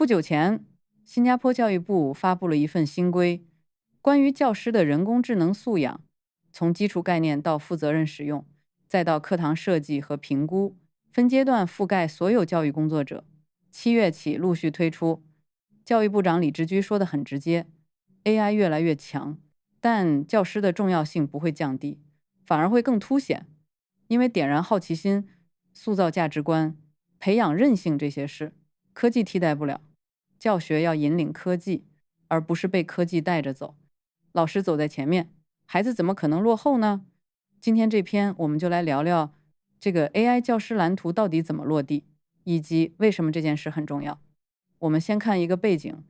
不久前，新加坡教育部发布了一份新规，关于教师的人工智能素养，从基础概念到负责任使用，再到课堂设计和评估，分阶段覆盖所有教育工作者。7月起陆续推出。教育部长李志居说得很直接，AI 越来越强，但教师的重要性不会降低，反而会更凸显，因为点燃好奇心、塑造价值观、培养韧性这些事，科技替代不了。教学要引领科技，而不是被科技带着走。老师走在前面，孩子怎么可能落后呢？今天这篇我们就来聊聊这个 AI 教师蓝图到底怎么落地，以及为什么这件事很重要。我们先看一个背景，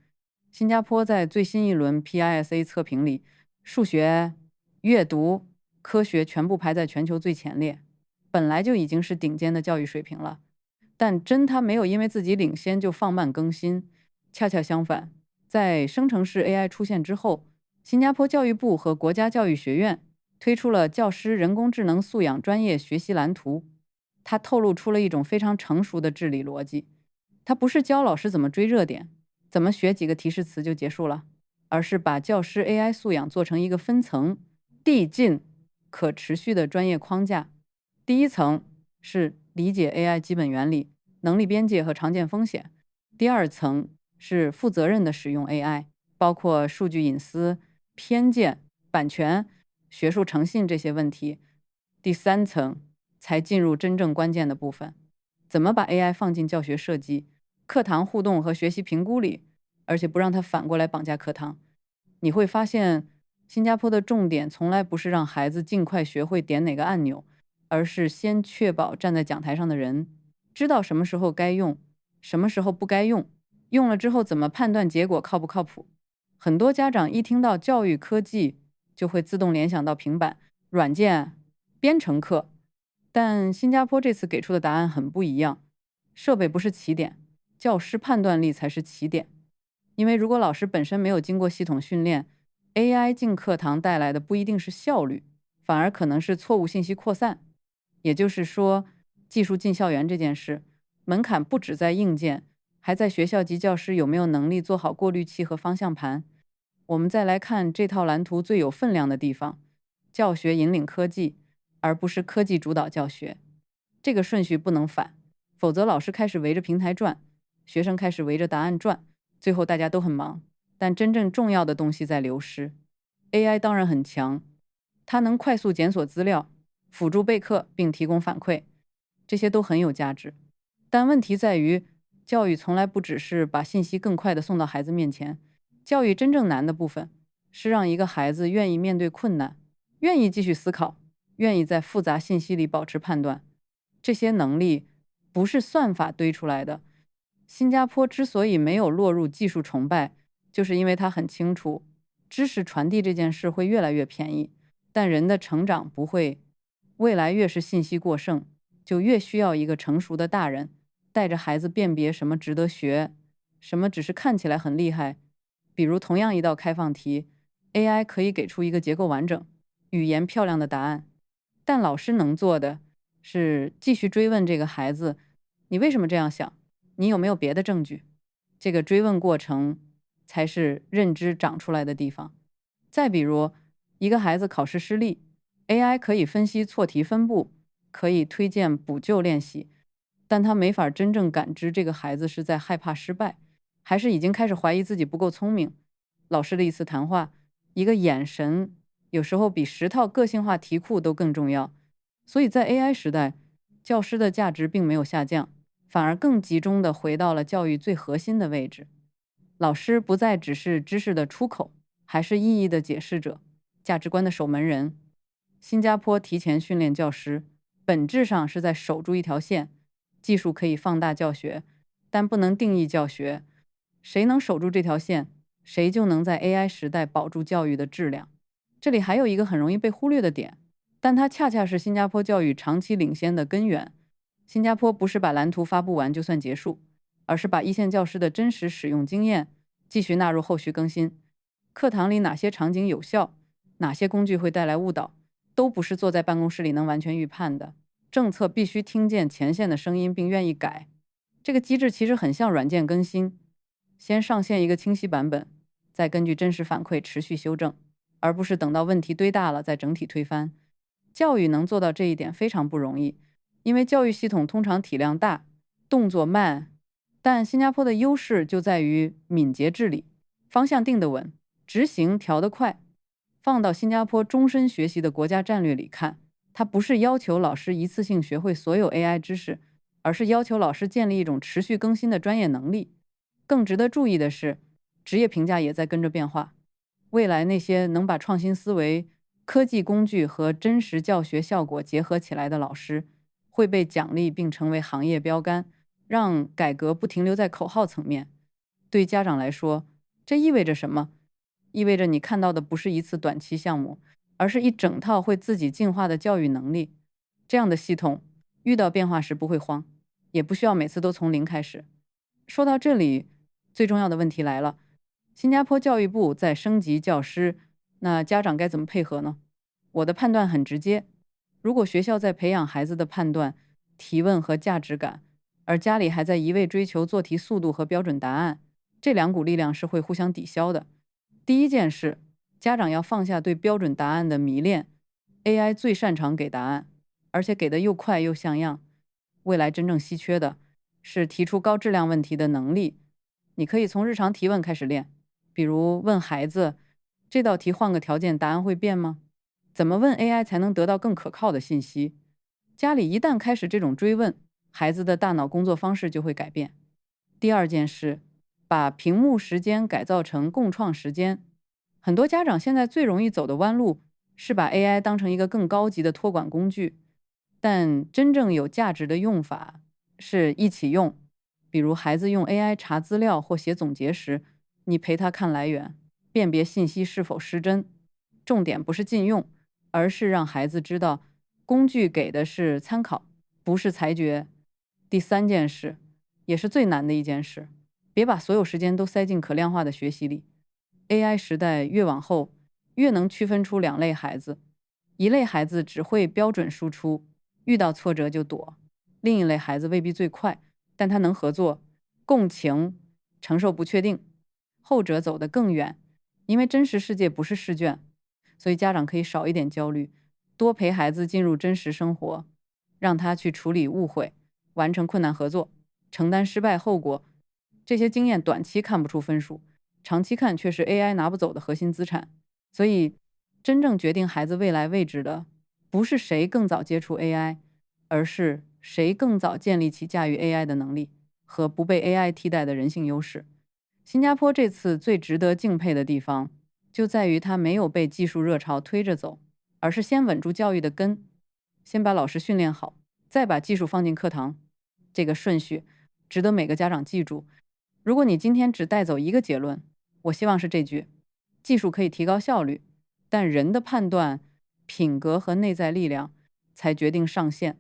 新加坡在最新一轮 PISA 测评里，数学、阅读、科学全部排在全球最前列，本来就已经是顶尖的教育水平了。但真它没有因为自己领先就放慢更新，恰恰相反，在生成式 AI 出现之后，新加坡教育部和国家教育学院推出了教师人工智能素养专业学习蓝图。它透露出了一种非常成熟的治理逻辑，它不是教老师怎么追热点，怎么学几个提示词就结束了，而是把教师 AI 素养做成一个分层、递进、可持续的专业框架。第一层是理解 AI 基本原理、能力边界和常见风险。第二层是负责任的使用 AI， 包括数据隐私、偏见、版权、学术诚信这些问题。第三层才进入真正关键的部分，怎么把 AI 放进教学设计、课堂互动和学习评估里，而且不让它反过来绑架课堂。你会发现，新加坡的重点从来不是让孩子尽快学会点哪个按钮，而是先确保站在讲台上的人知道什么时候该用，什么时候不该用，用了之后怎么判断结果靠不靠谱。很多家长一听到教育科技，就会自动联想到平板、软件、编程课，但新加坡这次给出的答案很不一样，设备不是起点，教师判断力才是起点。因为如果老师本身没有经过系统训练，AI 进课堂带来的不一定是效率，反而可能是错误信息扩散。也就是说，技术进校园这件事，门槛不只在硬件，还在学校级教师有没有能力做好过滤器和方向盘。我们再来看这套蓝图最有分量的地方，教学引领科技，而不是科技主导教学。这个顺序不能反，否则老师开始围着平台转，学生开始围着答案转，最后大家都很忙，但真正重要的东西在流失。AI 当然很强，它能快速检索资料，辅助备课并提供反馈，这些都很有价值。但问题在于，教育从来不只是把信息更快地送到孩子面前，教育真正难的部分是让一个孩子愿意面对困难，愿意继续思考，愿意在复杂信息里保持判断。这些能力不是算法堆出来的。新加坡之所以没有落入技术崇拜，就是因为他很清楚，知识传递这件事会越来越便宜，但人的成长不会。未来越是信息过剩，就越需要一个成熟的大人，带着孩子辨别什么值得学，什么只是看起来很厉害。比如同样一道开放题， AI 可以给出一个结构完整、语言漂亮的答案，但老师能做的是继续追问这个孩子，你为什么这样想？你有没有别的证据？这个追问过程才是认知长出来的地方。再比如，一个孩子考试失利， AI 可以分析错题分布，可以推荐补救练习，但他没法真正感知这个孩子是在害怕失败，还是已经开始怀疑自己不够聪明。老师的一次谈话，一个眼神，有时候比10套个性化题库都更重要。所以在 AI 时代，教师的价值并没有下降，反而更集中地回到了教育最核心的位置。老师不再只是知识的出口，还是意义的解释者，价值观的守门人。新加坡提前训练教师，本质上是在守住一条线。技术可以放大教学，但不能定义教学。谁能守住这条线，谁就能在 AI 时代保住教育的质量。这里还有一个很容易被忽略的点，但它恰恰是新加坡教育长期领先的根源。新加坡不是把蓝图发布完就算结束，而是把一线教师的真实使用经验继续纳入后续更新。课堂里哪些场景有效，哪些工具会带来误导，都不是坐在办公室里能完全预判的。政策必须听见前线的声音并愿意改。这个机制其实很像软件更新，先上线一个清晰版本，再根据真实反馈持续修正，而不是等到问题堆大了再整体推翻。教育能做到这一点非常不容易，因为教育系统通常体量大，动作慢，但新加坡的优势就在于敏捷治理，方向定得稳，执行调得快。放到新加坡终身学习的国家战略里看，它不是要求老师一次性学会所有 AI 知识，而是要求老师建立一种持续更新的专业能力。更值得注意的是，职业评价也在跟着变化。未来那些能把创新思维、科技工具和真实教学效果结合起来的老师，会被奖励并成为行业标杆，让改革不停留在口号层面。对家长来说，这意味着什么？意味着你看到的不是一次短期项目，而是一整套会自己进化的教育能力。这样的系统遇到变化时不会慌，也不需要每次都从零开始。说到这里，最重要的问题来了：新加坡教育部在升级教师，那家长该怎么配合呢？我的判断很直接，如果学校在培养孩子的判断、提问和价值感，而家里还在一味追求做题速度和标准答案，这两股力量是会互相抵消的。第一件事，家长要放下对标准答案的迷恋。AI 最擅长给答案，而且给的又快又像样。未来真正稀缺的是提出高质量问题的能力。你可以从日常提问开始练，比如问孩子：这道题换个条件，答案会变吗？怎么问 AI 才能得到更可靠的信息？家里一旦开始这种追问，孩子的大脑工作方式就会改变。第二件事，把屏幕时间改造成共创时间。很多家长现在最容易走的弯路是把 AI 当成一个更高级的托管工具，但真正有价值的用法是一起用。比如孩子用 AI 查资料或写总结时，你陪他看来源，辨别信息是否失真。重点不是禁用，而是让孩子知道工具给的是参考，不是裁决。第三件事，也是最难的一件事，别把所有时间都塞进可量化的学习里。AI 时代越往后，越能区分出两类孩子：一类孩子只会标准输出，遇到挫折就躲；另一类孩子未必最快，但他能合作、共情、承受不确定。后者走得更远，因为真实世界不是试卷，所以家长可以少一点焦虑，多陪孩子进入真实生活，让他去处理误会，完成困难合作，承担失败后果。这些经验短期看不出分数，长期看却是 AI 拿不走的核心资产。所以，真正决定孩子未来位置的，不是谁更早接触 AI，而是谁更早建立起驾驭 AI 的能力和不被 AI 替代的人性优势。新加坡这次最值得敬佩的地方，就在于它没有被技术热潮推着走，而是先稳住教育的根，先把老师训练好，再把技术放进课堂。这个顺序值得每个家长记住。如果你今天只带走一个结论，我希望是这句：技术可以提高效率，但人的判断、品格和内在力量才决定上限。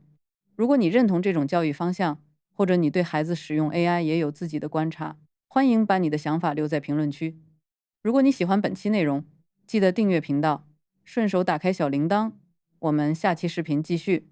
如果你认同这种教育方向，或者你对孩子使用 AI 也有自己的观察，欢迎把你的想法留在评论区。如果你喜欢本期内容，记得订阅频道，顺手打开小铃铛。我们下期视频继续。